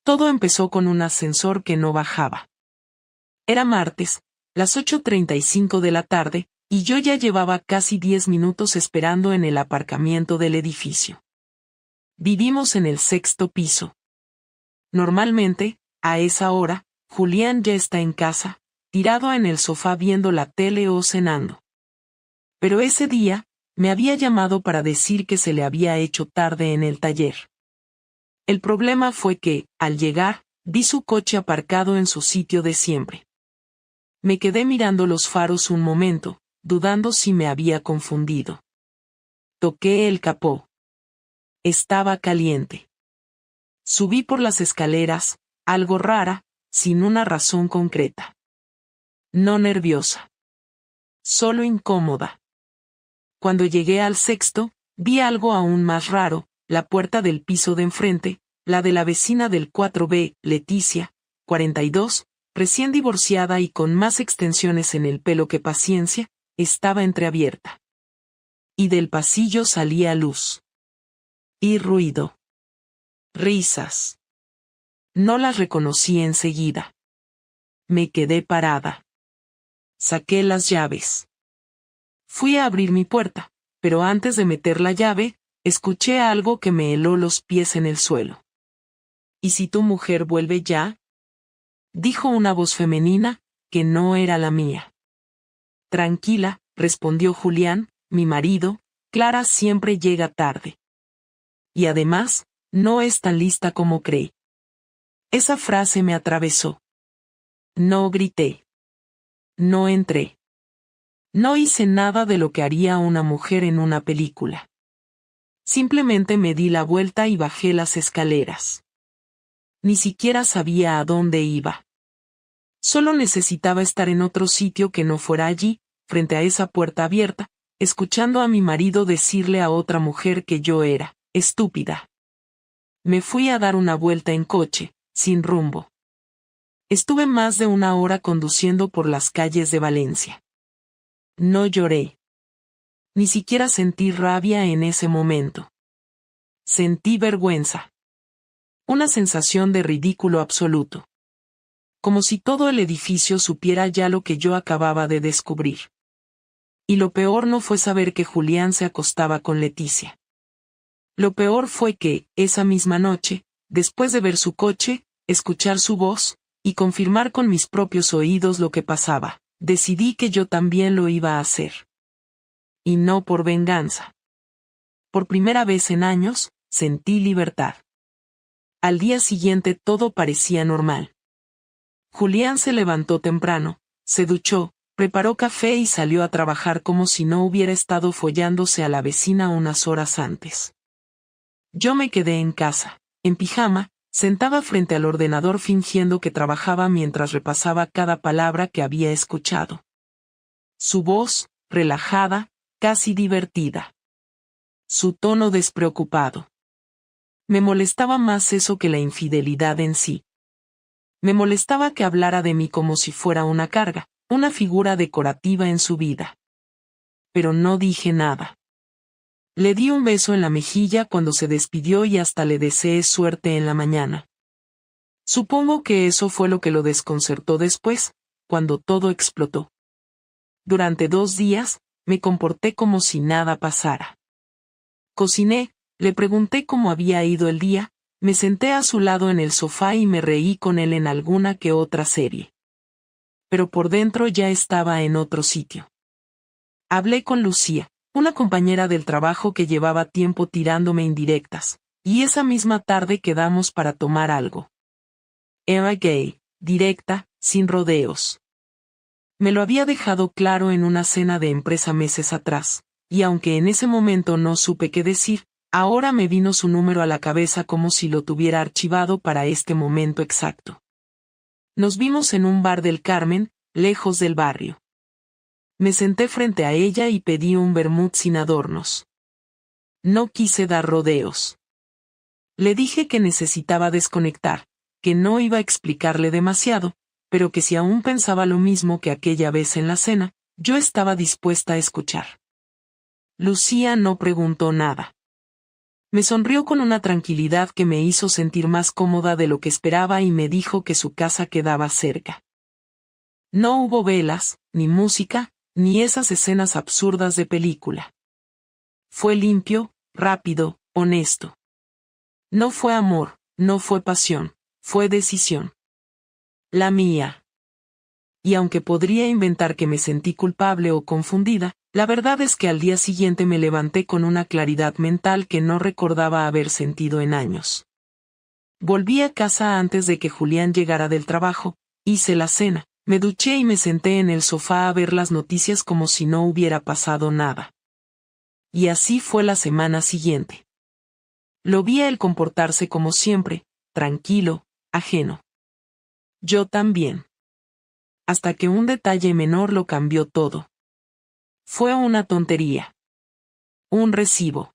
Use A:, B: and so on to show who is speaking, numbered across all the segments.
A: Todo empezó con un ascensor que no bajaba. Era martes, las 8:35 de la tarde, y yo ya llevaba casi 10 minutos esperando en el aparcamiento del edificio. Vivimos en el 6º piso. Normalmente, a esa hora, Julián ya está en casa, tirado en el sofá viendo la tele o cenando. Pero ese día, me había llamado para decir que se le había hecho tarde en el taller. El problema fue que, al llegar, vi su coche aparcado en su sitio de siempre. Me quedé mirando los faros un momento, dudando si me había confundido. Toqué el capó. Estaba caliente. Subí por las escaleras, algo rara, sin una razón concreta. No nerviosa. Solo incómoda. Cuando llegué al 6º, vi algo aún más raro, la puerta del piso de enfrente, la de la vecina del 4B, Leticia, 42, recién divorciada y con más extensiones en el pelo que paciencia, estaba entreabierta. Y del pasillo salía luz. Y ruido. Risas. No las reconocí enseguida. Me quedé parada. Saqué las llaves. Fui a abrir mi puerta, pero antes de meter la llave, escuché algo que me heló los pies en el suelo. ¿Y si tu mujer vuelve ya? Dijo una voz femenina, que no era la mía. Tranquila, respondió Julián, mi marido, Clara siempre llega tarde. Y además, no es tan lista como cree. Esa frase me atravesó. No grité. No entré. No hice nada de lo que haría una mujer en una película. Simplemente me di la vuelta y bajé las escaleras. Ni siquiera sabía a dónde iba. Solo necesitaba estar en otro sitio que no fuera allí, frente a esa puerta abierta, escuchando a mi marido decirle a otra mujer que yo era estúpida. Me fui a dar una vuelta en coche, sin rumbo. Estuve más de una hora conduciendo por las calles de Valencia. No lloré. Ni siquiera sentí rabia en ese momento. Sentí vergüenza. Una sensación de ridículo absoluto. Como si todo el edificio supiera ya lo que yo acababa de descubrir. Y lo peor no fue saber que Julián se acostaba con Leticia. Lo peor fue que, esa misma noche, después de ver su coche, escuchar su voz, y confirmar con mis propios oídos lo que pasaba, decidí que yo también lo iba a hacer. Y no por venganza. Por primera vez en años, sentí libertad. Al día siguiente todo parecía normal. Julián se levantó temprano, se duchó, preparó café y salió a trabajar como si no hubiera estado follándose a la vecina unas horas antes. Yo me quedé en casa, en pijama, sentada frente al ordenador fingiendo que trabajaba mientras repasaba cada palabra que había escuchado. Su voz, relajada, casi divertida. Su tono despreocupado. Me molestaba más eso que la infidelidad en sí. Me molestaba que hablara de mí como si fuera una carga, una figura decorativa en su vida. Pero no dije nada. Le di un beso en la mejilla cuando se despidió y hasta le deseé suerte en la mañana. Supongo que eso fue lo que lo desconcertó después, cuando todo explotó. Durante 2 días, me comporté como si nada pasara. Cociné, le pregunté cómo había ido el día, me senté a su lado en el sofá y me reí con él en alguna que otra serie. Pero por dentro ya estaba en otro sitio. Hablé con Lucía, una compañera del trabajo que llevaba tiempo tirándome indirectas, y esa misma tarde quedamos para tomar algo. Era gay, directa, sin rodeos. Me lo había dejado claro en una cena de empresa meses atrás, y aunque en ese momento no supe qué decir, ahora me vino su número a la cabeza como si lo tuviera archivado para este momento exacto. Nos vimos en un bar del Carmen, lejos del barrio. Me senté frente a ella y pedí un vermut sin adornos. No quise dar rodeos. Le dije que necesitaba desconectar, que no iba a explicarle demasiado, pero que si aún pensaba lo mismo que aquella vez en la cena, yo estaba dispuesta a escuchar. Lucía no preguntó nada. Me sonrió con una tranquilidad que me hizo sentir más cómoda de lo que esperaba y me dijo que su casa quedaba cerca. No hubo velas, ni música, ni esas escenas absurdas de película. Fue limpio, rápido, honesto. No fue amor, no fue pasión, fue decisión. La mía. Y aunque podría inventar que me sentí culpable o confundida, la verdad es que al día siguiente me levanté con una claridad mental que no recordaba haber sentido en años. Volví a casa antes de que Julián llegara del trabajo, hice la cena, me duché y me senté en el sofá a ver las noticias como si no hubiera pasado nada. Y así fue la semana siguiente. Lo vi a él comportarse como siempre, tranquilo, ajeno. Yo también. Hasta que un detalle menor lo cambió todo. Fue una tontería. Un recibo.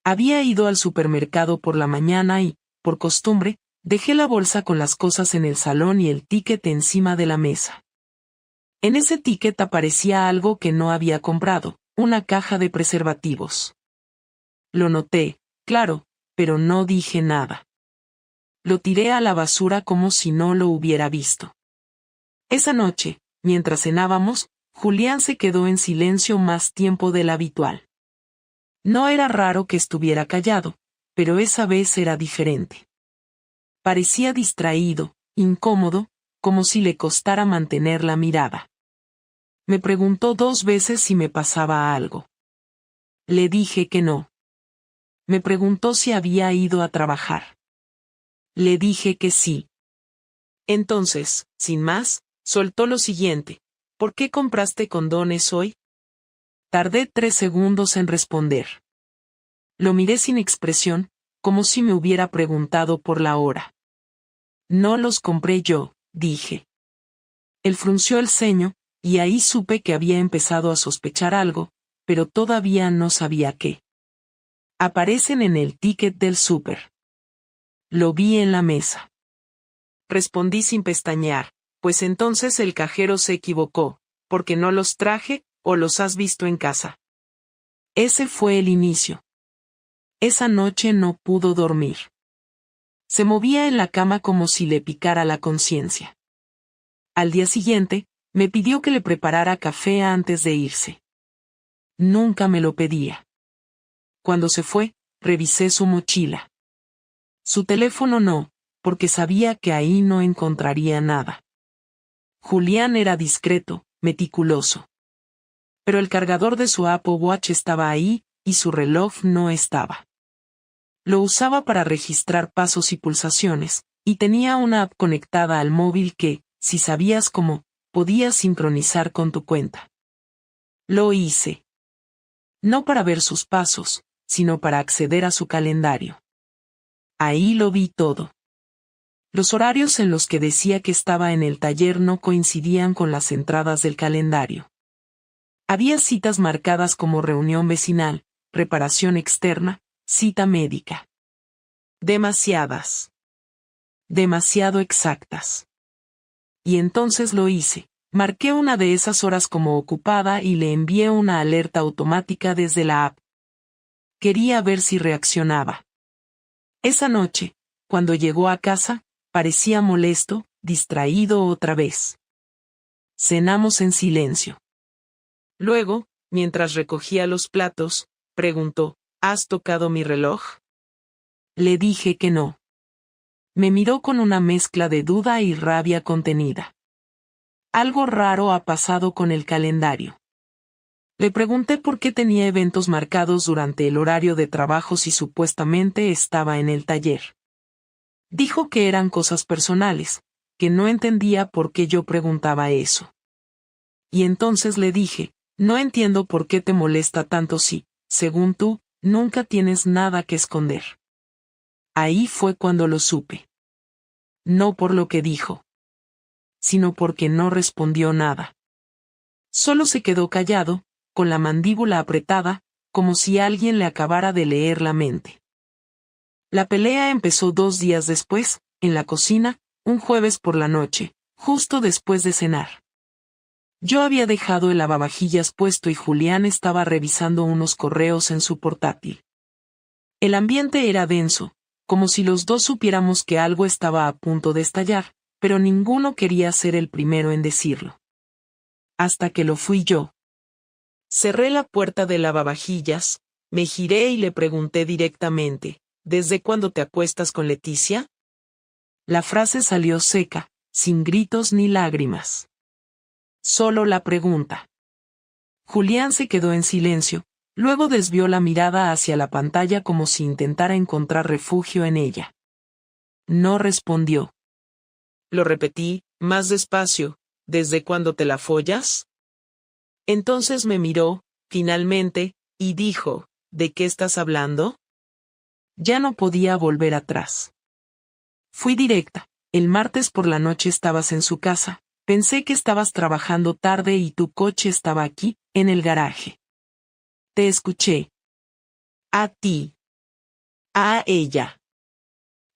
A: Había ido al supermercado por la mañana y, por costumbre, dejé la bolsa con las cosas en el salón y el ticket encima de la mesa. En ese ticket aparecía algo que no había comprado, una caja de preservativos. Lo noté, claro, pero no dije nada. Lo tiré a la basura como si no lo hubiera visto. Esa noche, mientras cenábamos, Julián se quedó en silencio más tiempo del habitual. No era raro que estuviera callado, pero esa vez era diferente. Parecía distraído, incómodo, como si le costara mantener la mirada. Me preguntó 2 veces si me pasaba algo. Le dije que no. Me preguntó si había ido a trabajar. Le dije que sí. Entonces, sin más, soltó lo siguiente: ¿por qué compraste condones hoy? Tardé 3 segundos en responder. Lo miré sin expresión, como si me hubiera preguntado por la hora. No los compré yo, dije. Él frunció el ceño, y ahí supe que había empezado a sospechar algo, pero todavía no sabía qué. Aparecen en el ticket del súper. Lo vi en la mesa. Respondí sin pestañear, pues entonces el cajero se equivocó, porque no los traje, o los has visto en casa. Ese fue el inicio. Esa noche no pudo dormir. Se movía en la cama como si le picara la conciencia. Al día siguiente, me pidió que le preparara café antes de irse. Nunca me lo pedía. Cuando se fue, revisé su mochila. Su teléfono no, porque sabía que ahí no encontraría nada. Julián era discreto, meticuloso. Pero el cargador de su Apple Watch estaba ahí, y su reloj no estaba. Lo usaba para registrar pasos y pulsaciones, y tenía una app conectada al móvil que, si sabías cómo, podías sincronizar con tu cuenta. Lo hice. No para ver sus pasos, sino para acceder a su calendario. Ahí lo vi todo. Los horarios en los que decía que estaba en el taller no coincidían con las entradas del calendario. Había citas marcadas como reunión vecinal, reparación externa, cita médica. Demasiadas. Demasiado exactas. Y entonces lo hice. Marqué una de esas horas como ocupada y le envié una alerta automática desde la app. Quería ver si reaccionaba. Esa noche, cuando llegó a casa, parecía molesto, distraído otra vez. Cenamos en silencio. Luego, mientras recogía los platos, preguntó: ¿has tocado mi reloj? Le dije que no. Me miró con una mezcla de duda y rabia contenida. Algo raro ha pasado con el calendario. Le pregunté por qué tenía eventos marcados durante el horario de trabajo si supuestamente estaba en el taller. Dijo que eran cosas personales, que no entendía por qué yo preguntaba eso. Y entonces le dije: no entiendo por qué te molesta tanto si, según tú, nunca tienes nada que esconder. Ahí fue cuando lo supe. No por lo que dijo, sino porque no respondió nada. Solo se quedó callado, con la mandíbula apretada, como si alguien le acabara de leer la mente. La pelea empezó 2 días después, en la cocina, un jueves por la noche, justo después de cenar. Yo había dejado el lavavajillas puesto y Julián estaba revisando unos correos en su portátil. El ambiente era denso, como si los dos supiéramos que algo estaba a punto de estallar, pero ninguno quería ser el primero en decirlo. Hasta que lo fui yo. Cerré la puerta del lavavajillas, me giré y le pregunté directamente, ¿desde cuándo te acuestas con Leticia? La frase salió seca, sin gritos ni lágrimas. Solo la pregunta. Julián se quedó en silencio, luego desvió la mirada hacia la pantalla como si intentara encontrar refugio en ella. No respondió. Lo repetí, más despacio, ¿desde cuándo te la follas? Entonces me miró, finalmente, y dijo, ¿de qué estás hablando? Ya no podía volver atrás. Fui directa. El martes por la noche estabas en su casa. Pensé que estabas trabajando tarde y tu coche estaba aquí, en el garaje. Te escuché. A ti. A ella.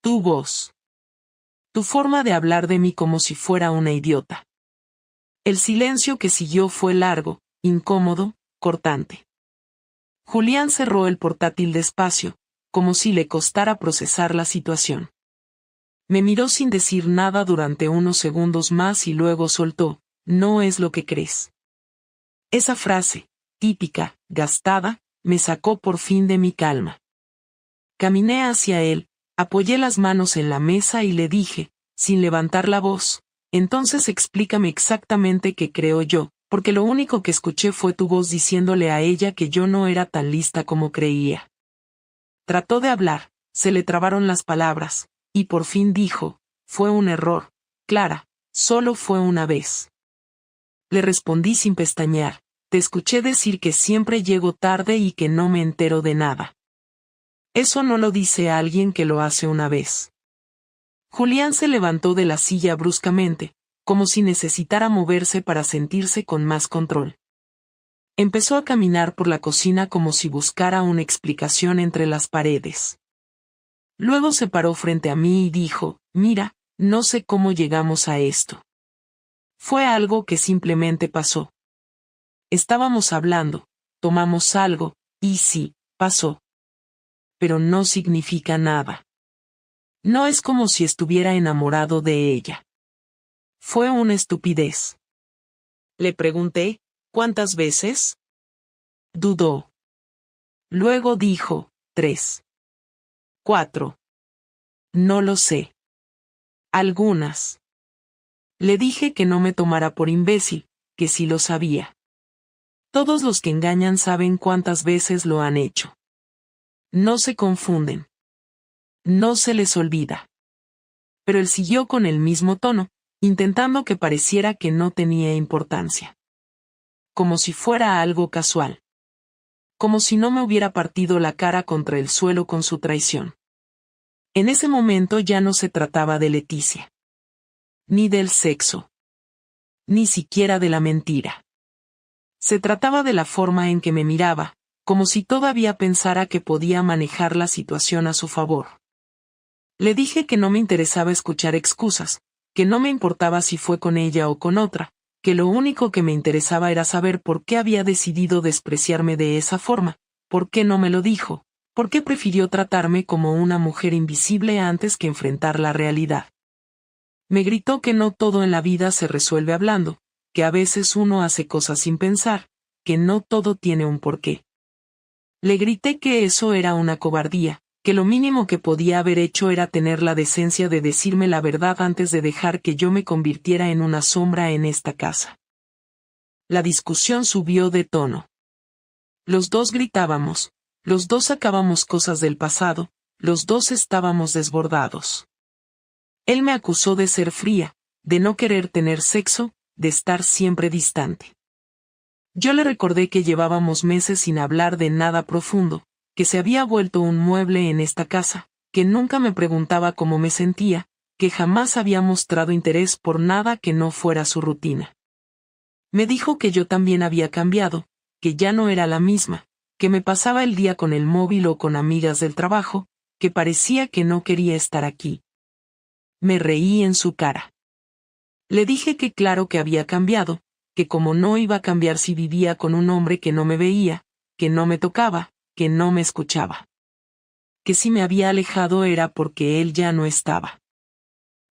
A: Tu voz. Tu forma de hablar de mí como si fuera una idiota. El silencio que siguió fue largo, incómodo, cortante. Julián cerró el portátil despacio, como si le costara procesar la situación. Me miró sin decir nada durante unos segundos más y luego soltó, no es lo que crees. Esa frase, típica, gastada, me sacó por fin de mi calma. Caminé hacia él, apoyé las manos en la mesa y le dije, sin levantar la voz, entonces explícame exactamente qué creo yo, porque lo único que escuché fue tu voz diciéndole a ella que yo no era tan lista como creía. Trató de hablar, se le trabaron las palabras, y por fin dijo, fue un error, Clara, solo fue una vez. Le respondí sin pestañear, te escuché decir que siempre llego tarde y que no me entero de nada. Eso no lo dice alguien que lo hace una vez. Julián se levantó de la silla bruscamente, como si necesitara moverse para sentirse con más control. Empezó a caminar por la cocina como si buscara una explicación entre las paredes. Luego se paró frente a mí y dijo, mira, no sé cómo llegamos a esto. Fue algo que simplemente pasó. Estábamos hablando, tomamos algo, y sí, pasó. Pero no significa nada. No es como si estuviera enamorado de ella. Fue una estupidez. Le pregunté, ¿cuántas veces? Dudó. Luego dijo, 3. 4. No lo sé. Algunas. Le dije que no me tomara por imbécil, que sí lo sabía. Todos los que engañan saben cuántas veces lo han hecho. No se confunden. No se les olvida. Pero él siguió con el mismo tono, intentando que pareciera que no tenía importancia. Como si fuera algo casual. Como si no me hubiera partido la cara contra el suelo con su traición. En ese momento ya no se trataba de Leticia. Ni del sexo. Ni siquiera de la mentira. Se trataba de la forma en que me miraba, como si todavía pensara que podía manejar la situación a su favor. Le dije que no me interesaba escuchar excusas, que no me importaba si fue con ella o con otra, que lo único que me interesaba era saber por qué había decidido despreciarme de esa forma, por qué no me lo dijo, por qué prefirió tratarme como una mujer invisible antes que enfrentar la realidad. Me gritó que no todo en la vida se resuelve hablando, que a veces uno hace cosas sin pensar, que no todo tiene un porqué. Le grité que eso era una cobardía, que lo mínimo que podía haber hecho era tener la decencia de decirme la verdad antes de dejar que yo me convirtiera en una sombra en esta casa. La discusión subió de tono. Los dos gritábamos, los dos sacábamos cosas del pasado, los dos estábamos desbordados. Él me acusó de ser fría, de no querer tener sexo, de estar siempre distante. Yo le recordé que llevábamos meses sin hablar de nada profundo, que se había vuelto un mueble en esta casa, que nunca me preguntaba cómo me sentía, que jamás había mostrado interés por nada que no fuera su rutina. Me dijo que yo también había cambiado, que ya no era la misma, que me pasaba el día con el móvil o con amigas del trabajo, que parecía que no quería estar aquí. Me reí en su cara. Le dije que claro que había cambiado, que como no iba a cambiar si vivía con un hombre que no me veía, que no me tocaba, que no me escuchaba. que si me había alejado era porque él ya no estaba.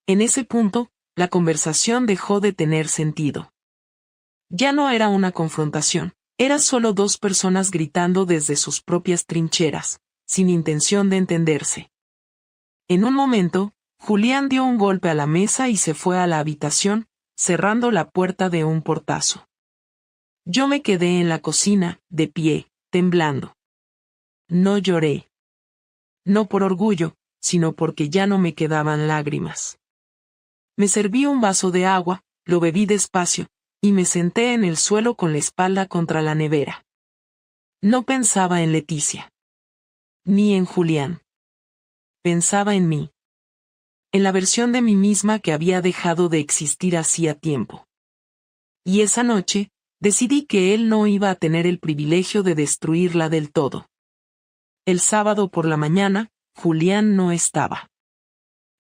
A: En ese punto, la conversación dejó de tener sentido. Ya no era una confrontación, era solo dos personas gritando desde sus propias trincheras, sin intención de entenderse. En un momento, Julián dio un golpe a la mesa y se fue a la habitación, cerrando la puerta de un portazo. Yo me quedé en la cocina, de pie, temblando. No lloré. No por orgullo, sino porque ya no me quedaban lágrimas. Me serví un vaso de agua, lo bebí despacio, y me senté en el suelo con la espalda contra la nevera. No pensaba en Leticia. Ni en Julián. Pensaba en mí. En la versión de mí misma que había dejado de existir hacía tiempo. Y esa noche, decidí que él no iba a tener el privilegio de destruirla del todo. El sábado por la mañana, Julián no estaba.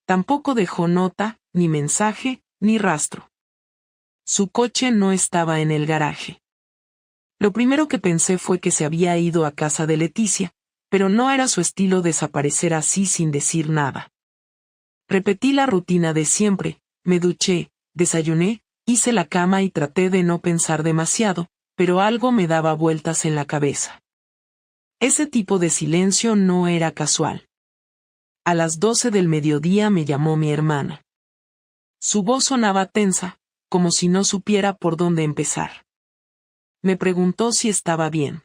A: Tampoco dejó nota, ni mensaje, ni rastro. Su coche no estaba en el garaje. Lo primero que pensé fue que se había ido a casa de Leticia, pero no era su estilo desaparecer así sin decir nada. Repetí la rutina de siempre, me duché, desayuné, hice la cama y traté de no pensar demasiado, pero algo me daba vueltas en la cabeza. Ese tipo de silencio no era casual. A las 12 del mediodía me llamó mi hermana. Su voz sonaba tensa, como si no supiera por dónde empezar. Me preguntó si estaba bien.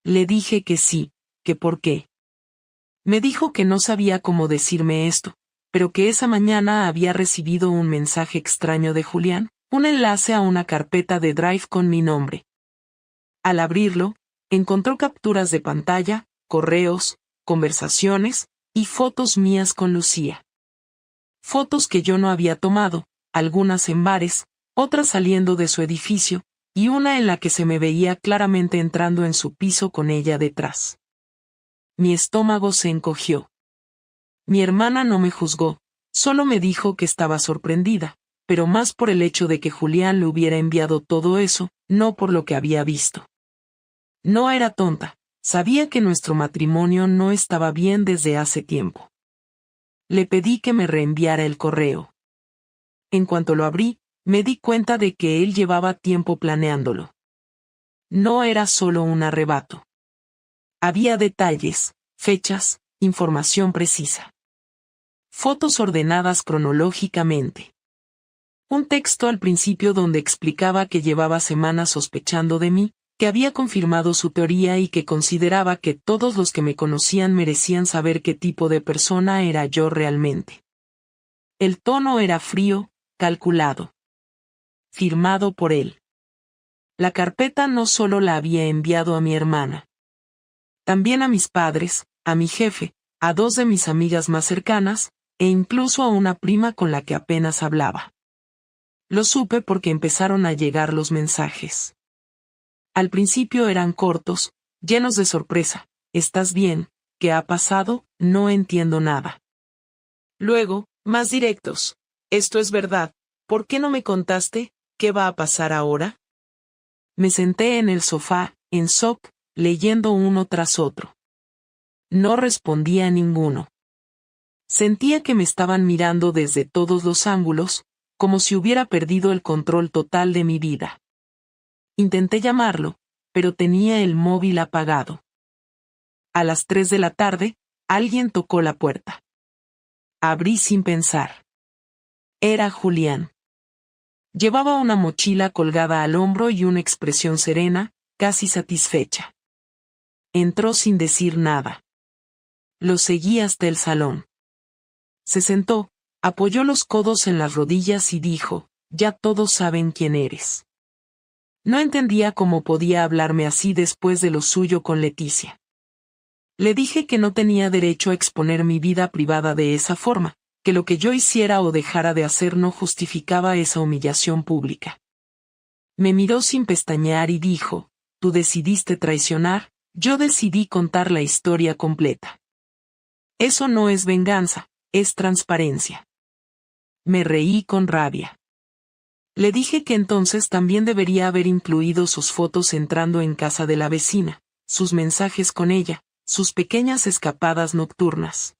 A: Le dije que sí, que por qué. Me dijo que no sabía cómo decirme esto, pero que esa mañana había recibido un mensaje extraño de Julián, un enlace a una carpeta de Drive con mi nombre. Al abrirlo, encontró capturas de pantalla, correos, conversaciones y fotos mías con Lucía. Fotos que yo no había tomado, algunas en bares, otras saliendo de su edificio, y una en la que se me veía claramente entrando en su piso con ella detrás. Mi estómago se encogió. Mi hermana no me juzgó, solo me dijo que estaba sorprendida, pero más por el hecho de que Julián le hubiera enviado todo eso, no por lo que había visto. No era tonta, sabía que nuestro matrimonio no estaba bien desde hace tiempo. Le pedí que me reenviara el correo. En cuanto lo abrí, me di cuenta de que él llevaba tiempo planeándolo. No era solo un arrebato. Había detalles, fechas, información precisa. Fotos ordenadas cronológicamente. Un texto al principio donde explicaba que llevaba semanas sospechando de mí, que había confirmado su teoría y que consideraba que todos los que me conocían merecían saber qué tipo de persona era yo realmente. El tono era frío, calculado. Firmado por él. La carpeta no solo la había enviado a mi hermana. También a mis padres, a mi jefe, a dos de mis amigas más cercanas, e incluso a una prima con la que apenas hablaba. Lo supe porque empezaron a llegar los mensajes. Al principio eran cortos, llenos de sorpresa. ¿Estás bien? ¿Qué ha pasado? No entiendo nada. Luego, más directos. Esto es verdad. ¿Por qué no me contaste? ¿Qué va a pasar ahora? Me senté en el sofá, en shock, leyendo uno tras otro. No respondía a ninguno. Sentía que me estaban mirando desde todos los ángulos, como si hubiera perdido el control total de mi vida. Intenté llamarlo, pero tenía el móvil apagado. A las 3 de la tarde, alguien tocó la puerta. Abrí sin pensar. Era Julián. Llevaba una mochila colgada al hombro y una expresión serena, casi satisfecha. Entró sin decir nada. Lo seguí hasta el salón. Se sentó, apoyó los codos en las rodillas y dijo, «Ya todos saben quién eres». No entendía cómo podía hablarme así después de lo suyo con Leticia. Le dije que no tenía derecho a exponer mi vida privada de esa forma, que lo que yo hiciera o dejara de hacer no justificaba esa humillación pública. Me miró sin pestañear y dijo, «Tú decidiste traicionar, yo decidí contar la historia completa. Eso no es venganza, es transparencia». Me reí con rabia. Le dije que entonces también debería haber incluido sus fotos entrando en casa de la vecina, sus mensajes con ella, sus pequeñas escapadas nocturnas.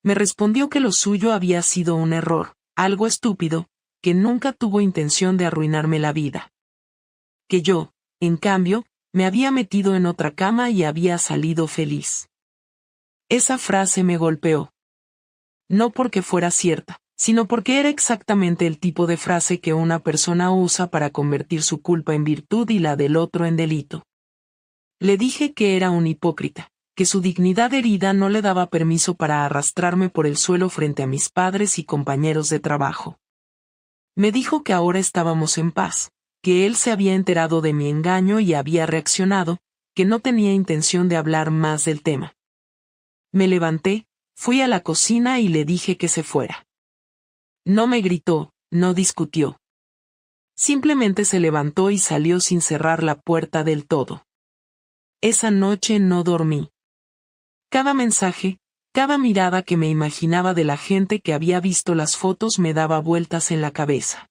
A: Me respondió que lo suyo había sido un error, algo estúpido, que nunca tuvo intención de arruinarme la vida. Que yo, en cambio, me había metido en otra cama y había salido feliz. Esa frase me golpeó. No porque fuera cierta, sino porque era exactamente el tipo de frase que una persona usa para convertir su culpa en virtud y la del otro en delito. Le dije que era un hipócrita, que su dignidad herida no le daba permiso para arrastrarme por el suelo frente a mis padres y compañeros de trabajo. Me dijo que ahora estábamos en paz, que él se había enterado de mi engaño y había reaccionado, que no tenía intención de hablar más del tema. Me levanté, fui a la cocina y le dije que se fuera. No me gritó, no discutió. Simplemente se levantó y salió sin cerrar la puerta del todo. Esa noche no dormí. Cada mensaje, cada mirada que me imaginaba de la gente que había visto las fotos me daba vueltas en la cabeza.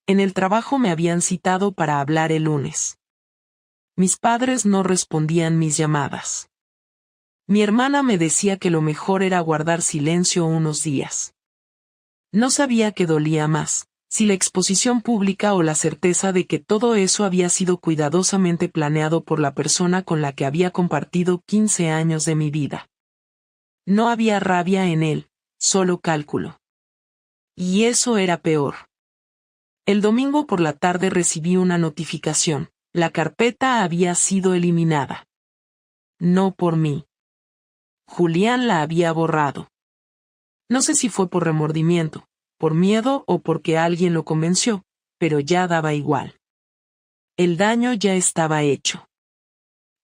A: En el trabajo me habían citado para hablar el lunes. Mis padres no respondían mis llamadas. Mi hermana me decía que lo mejor era guardar silencio unos días. No sabía qué dolía más, si la exposición pública o la certeza de que todo eso había sido cuidadosamente planeado por la persona con la que había compartido 15 años de mi vida. No había rabia en él, solo cálculo. Y eso era peor. El domingo por la tarde recibí una notificación, la carpeta había sido eliminada. No por mí. Julián la había borrado. No sé si fue por remordimiento, por miedo o porque alguien lo convenció, pero ya daba igual. El daño ya estaba hecho.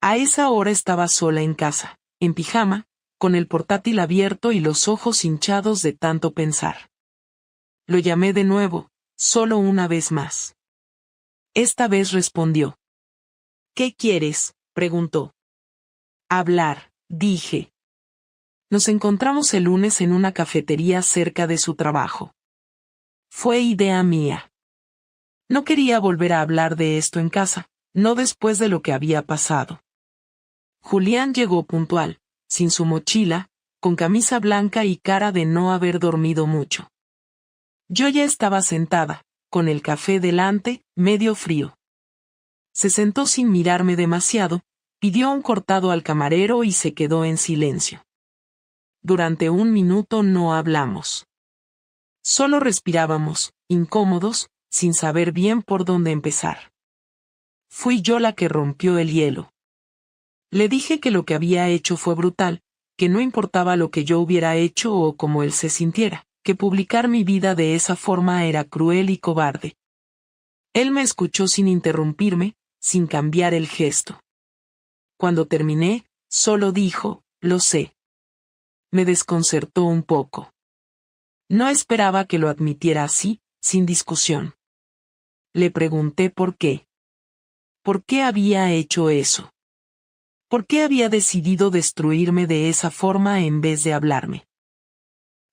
A: A esa hora estaba sola en casa, en pijama, con el portátil abierto y los ojos hinchados de tanto pensar. Lo llamé de nuevo, solo una vez más. Esta vez respondió. ¿Qué quieres?, preguntó. Hablar, dije. Nos encontramos el lunes en una cafetería cerca de su trabajo. Fue idea mía. No quería volver a hablar de esto en casa, no después de lo que había pasado. Julián llegó puntual, sin su mochila, con camisa blanca y cara de no haber dormido mucho. Yo ya estaba sentada, con el café delante, medio frío. Se sentó sin mirarme demasiado, pidió un cortado al camarero y se quedó en silencio. Durante un minuto no hablamos. Solo respirábamos, incómodos, sin saber bien por dónde empezar. Fui yo la que rompió el hielo. Le dije que lo que había hecho fue brutal, que no importaba lo que yo hubiera hecho o cómo él se sintiera, que publicar mi vida de esa forma era cruel y cobarde. Él me escuchó sin interrumpirme, sin cambiar el gesto. Cuando terminé, solo dijo, lo sé. Me desconcertó un poco. No esperaba que lo admitiera así, sin discusión. Le pregunté por qué. ¿Por qué había hecho eso? ¿Por qué había decidido destruirme de esa forma en vez de hablarme?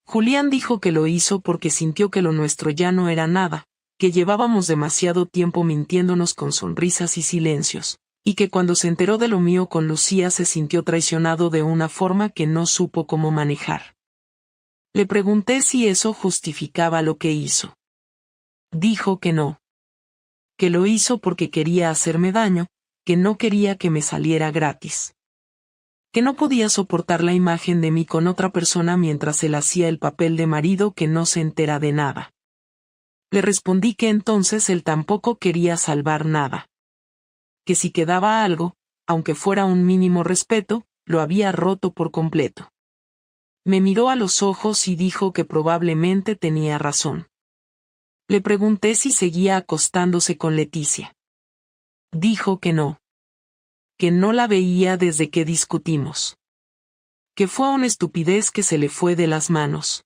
A: Julián dijo que lo hizo porque sintió que lo nuestro ya no era nada, que llevábamos demasiado tiempo mintiéndonos con sonrisas y silencios, y que cuando se enteró de lo mío con Lucía se sintió traicionado de una forma que no supo cómo manejar. Le pregunté si eso justificaba lo que hizo. Dijo que no. Que lo hizo porque quería hacerme daño, que no quería que me saliera gratis. Que no podía soportar la imagen de mí con otra persona mientras él hacía el papel de marido que no se entera de nada. Le respondí que entonces él tampoco quería salvar nada. Que si quedaba algo, aunque fuera un mínimo respeto, lo había roto por completo. Me miró a los ojos y dijo que probablemente tenía razón. Le pregunté si seguía acostándose con Leticia. Dijo que no. Que no la veía desde que discutimos. Que fue una estupidez que se le fue de las manos.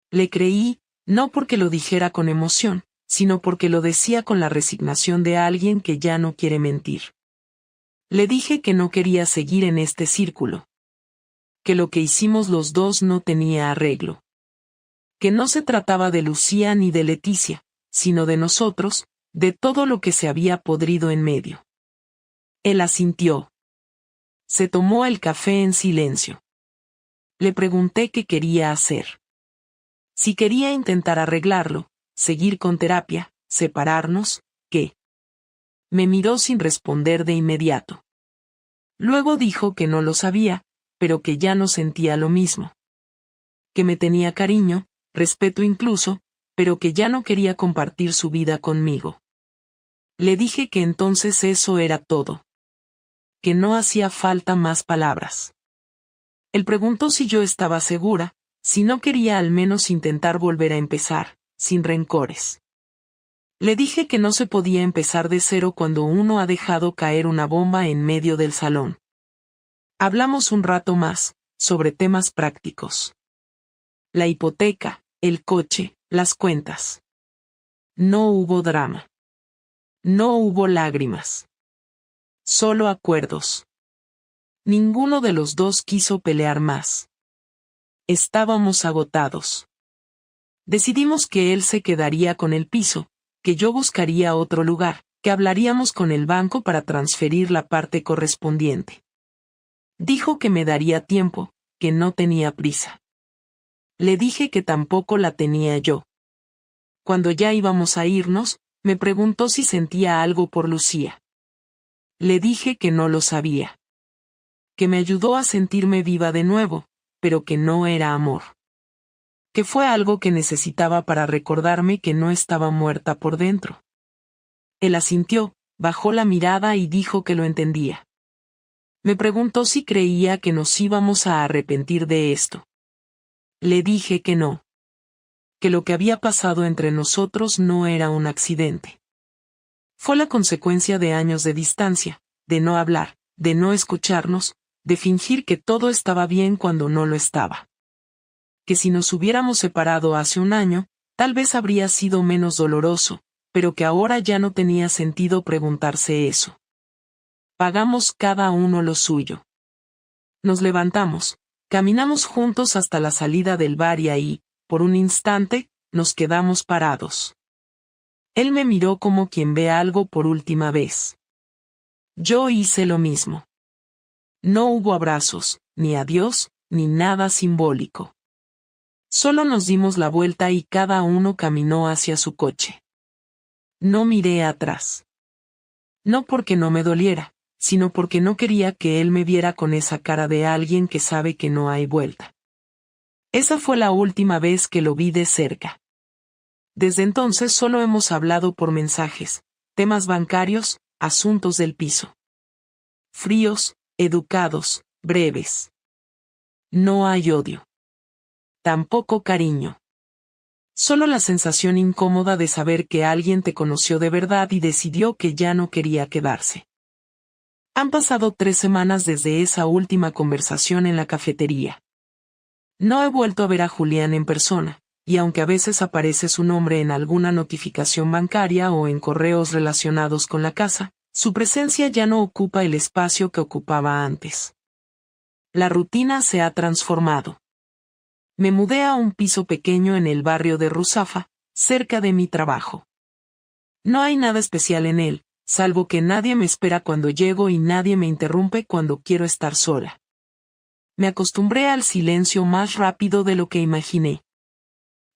A: Le creí, no porque lo dijera con emoción, sino porque lo decía con la resignación de alguien que ya no quiere mentir. Le dije que no quería seguir en este círculo. Que lo que hicimos los dos no tenía arreglo. Que no se trataba de Lucía ni de Leticia, sino de nosotros, de todo lo que se había podrido en medio. Él asintió. Se tomó el café en silencio. Le pregunté qué quería hacer. Si quería intentar arreglarlo, seguir con terapia, separarnos, ¿qué? Me miró sin responder de inmediato. Luego dijo que no lo sabía, pero que ya no sentía lo mismo. Que me tenía cariño, respeto incluso, pero que ya no quería compartir su vida conmigo. Le dije que entonces eso era todo. Que no hacía falta más palabras. Él preguntó si yo estaba segura, si no quería al menos intentar volver a empezar, sin rencores. Le dije que no se podía empezar de cero cuando uno ha dejado caer una bomba en medio del salón. Hablamos un rato más, sobre temas prácticos. La hipoteca, el coche, las cuentas. No hubo drama. No hubo lágrimas. Solo acuerdos. Ninguno de los dos quiso pelear más. Estábamos agotados. Decidimos que él se quedaría con el piso, que yo buscaría otro lugar, que hablaríamos con el banco para transferir la parte correspondiente. Dijo que me daría tiempo, que no tenía prisa. Le dije que tampoco la tenía yo. Cuando ya íbamos a irnos, me preguntó si sentía algo por Lucía. Le dije que no lo sabía. Que me ayudó a sentirme viva de nuevo, pero que no era amor. Que fue algo que necesitaba para recordarme que no estaba muerta por dentro. Él asintió, bajó la mirada y dijo que lo entendía. Me preguntó si creía que nos íbamos a arrepentir de esto. Le dije que no. Que lo que había pasado entre nosotros no era un accidente. Fue la consecuencia de años de distancia, de no hablar, de no escucharnos, de fingir que todo estaba bien cuando no lo estaba. Que si nos hubiéramos separado hace un año, tal vez habría sido menos doloroso, pero que ahora ya no tenía sentido preguntarse eso. Pagamos cada uno lo suyo. Nos levantamos, caminamos juntos hasta la salida del bar y ahí, por un instante, nos quedamos parados. Él me miró como quien ve algo por última vez. Yo hice lo mismo. No hubo abrazos, ni adiós, ni nada simbólico. Solo nos dimos la vuelta y cada uno caminó hacia su coche. No miré atrás. No porque no me doliera, sino porque no quería que él me viera con esa cara de alguien que sabe que no hay vuelta. Esa fue la última vez que lo vi de cerca. Desde entonces solo hemos hablado por mensajes, temas bancarios, asuntos del piso. Fríos, educados, breves. No hay odio. Tampoco cariño. Solo la sensación incómoda de saber que alguien te conoció de verdad y decidió que ya no quería quedarse. Han pasado 3 semanas desde esa última conversación en la cafetería. No he vuelto a ver a Julián en persona, y aunque a veces aparece su nombre en alguna notificación bancaria o en correos relacionados con la casa, su presencia ya no ocupa el espacio que ocupaba antes. La rutina se ha transformado. Me mudé a un piso pequeño en el barrio de Ruzafa, cerca de mi trabajo. No hay nada especial en él, salvo que nadie me espera cuando llego y nadie me interrumpe cuando quiero estar sola. Me acostumbré al silencio más rápido de lo que imaginé.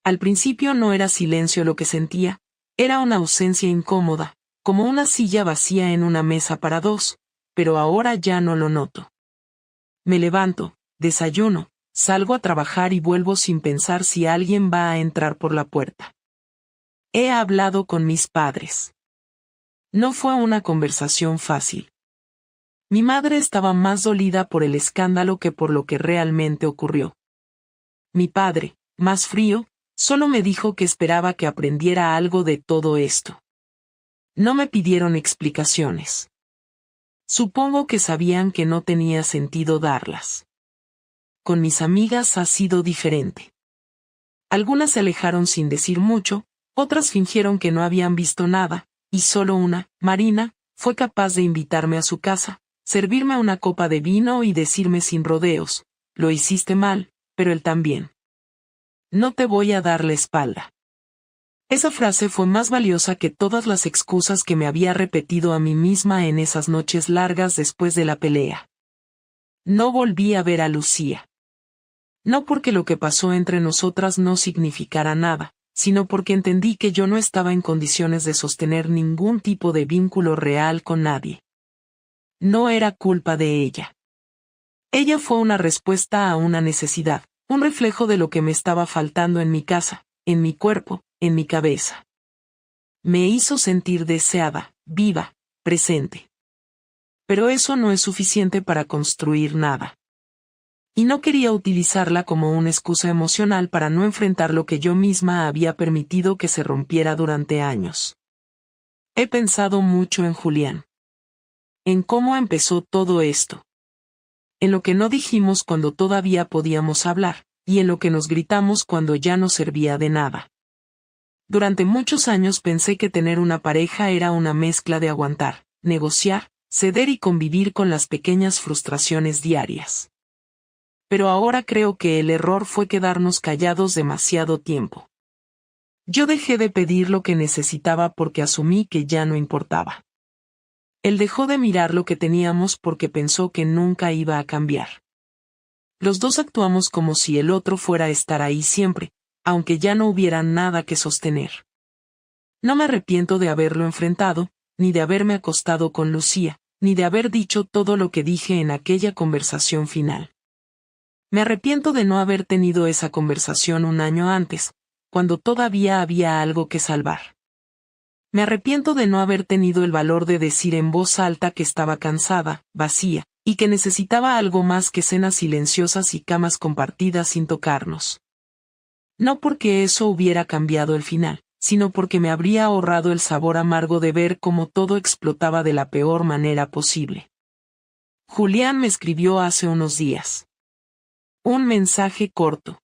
A: Al principio no era silencio lo que sentía, era una ausencia incómoda, como una silla vacía en una mesa para dos, pero ahora ya no lo noto. Me levanto, desayuno, salgo a trabajar y vuelvo sin pensar si alguien va a entrar por la puerta. He hablado con mis padres. No fue una conversación fácil. Mi madre estaba más dolida por el escándalo que por lo que realmente ocurrió. Mi padre, más frío, solo me dijo que esperaba que aprendiera algo de todo esto. No me pidieron explicaciones. Supongo que sabían que no tenía sentido darlas. Con mis amigas ha sido diferente. Algunas se alejaron sin decir mucho, otras fingieron que no habían visto nada, y solo una, Marina, fue capaz de invitarme a su casa, servirme una copa de vino y decirme sin rodeos, lo hiciste mal, pero él también. No te voy a dar la espalda. Esa frase fue más valiosa que todas las excusas que me había repetido a mí misma en esas noches largas después de la pelea. No volví a ver a Lucía. No porque lo que pasó entre nosotras no significara nada, sino porque entendí que yo no estaba en condiciones de sostener ningún tipo de vínculo real con nadie. No era culpa de ella. Ella fue una respuesta a una necesidad, un reflejo de lo que me estaba faltando en mi casa, en mi cuerpo, en mi cabeza. Me hizo sentir deseada, viva, presente. Pero eso no es suficiente para construir nada. Y no quería utilizarla como una excusa emocional para no enfrentar lo que yo misma había permitido que se rompiera durante años. He pensado mucho en Julián. En cómo empezó todo esto. En lo que no dijimos cuando todavía podíamos hablar, y en lo que nos gritamos cuando ya no servía de nada. Durante muchos años pensé que tener una pareja era una mezcla de aguantar, negociar, ceder y convivir con las pequeñas frustraciones diarias. Pero ahora creo que el error fue quedarnos callados demasiado tiempo. Yo dejé de pedir lo que necesitaba porque asumí que ya no importaba. Él dejó de mirar lo que teníamos porque pensó que nunca iba a cambiar. Los dos actuamos como si el otro fuera a estar ahí siempre, aunque ya no hubiera nada que sostener. No me arrepiento de haberlo enfrentado, ni de haberme acostado con Lucía, ni de haber dicho todo lo que dije en aquella conversación final. Me arrepiento de no haber tenido esa conversación un año antes, cuando todavía había algo que salvar. Me arrepiento de no haber tenido el valor de decir en voz alta que estaba cansada, vacía, y que necesitaba algo más que cenas silenciosas y camas compartidas sin tocarnos. No porque eso hubiera cambiado el final, sino porque me habría ahorrado el sabor amargo de ver cómo todo explotaba de la peor manera posible. Julián me escribió hace unos días. Un mensaje corto.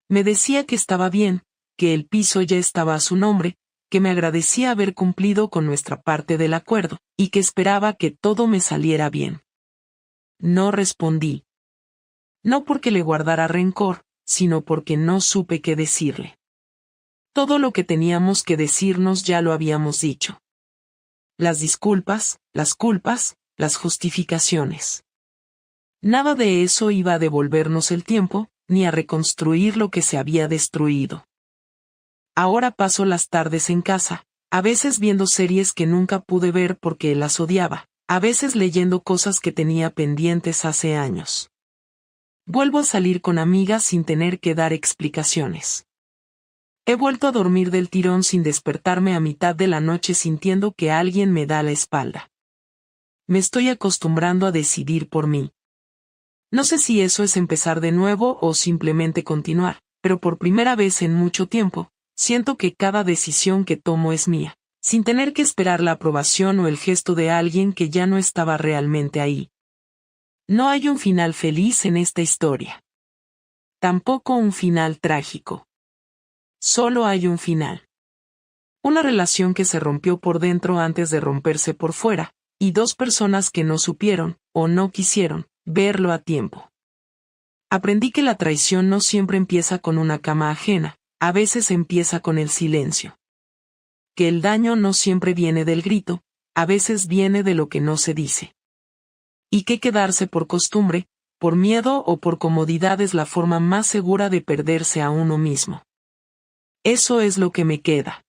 A: Me decía que estaba bien, que el piso ya estaba a su nombre, que me agradecía haber cumplido con nuestra parte del acuerdo, y que esperaba que todo me saliera bien. No respondí. No porque le guardara rencor, sino porque no supe qué decirle. Todo lo que teníamos que decirnos ya lo habíamos dicho. Las disculpas, las culpas, las justificaciones. Nada de eso iba a devolvernos el tiempo, ni a reconstruir lo que se había destruido. Ahora paso las tardes en casa, a veces viendo series que nunca pude ver porque las odiaba, a veces leyendo cosas que tenía pendientes hace años. Vuelvo a salir con amigas sin tener que dar explicaciones. He vuelto a dormir del tirón sin despertarme a mitad de la noche sintiendo que alguien me da la espalda. Me estoy acostumbrando a decidir por mí. No sé si eso es empezar de nuevo o simplemente continuar, pero por primera vez en mucho tiempo, siento que cada decisión que tomo es mía, sin tener que esperar la aprobación o el gesto de alguien que ya no estaba realmente ahí. No hay un final feliz en esta historia. Tampoco un final trágico. Solo hay un final. Una relación que se rompió por dentro antes de romperse por fuera, y dos personas que no supieron, o no quisieron, verlo a tiempo. Aprendí que la traición no siempre empieza con una cama ajena, a veces empieza con el silencio. Que el daño no siempre viene del grito, a veces viene de lo que no se dice. Y que quedarse por costumbre, por miedo o por comodidad es la forma más segura de perderse a uno mismo. Eso es lo que me queda.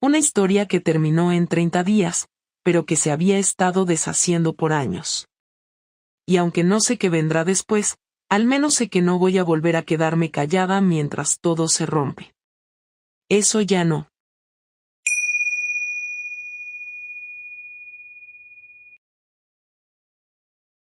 A: Una historia que terminó en 30 días, pero que se había estado deshaciendo por años. Y aunque no sé qué vendrá después, al menos sé que no voy a volver a quedarme callada mientras todo se rompe. Eso ya no.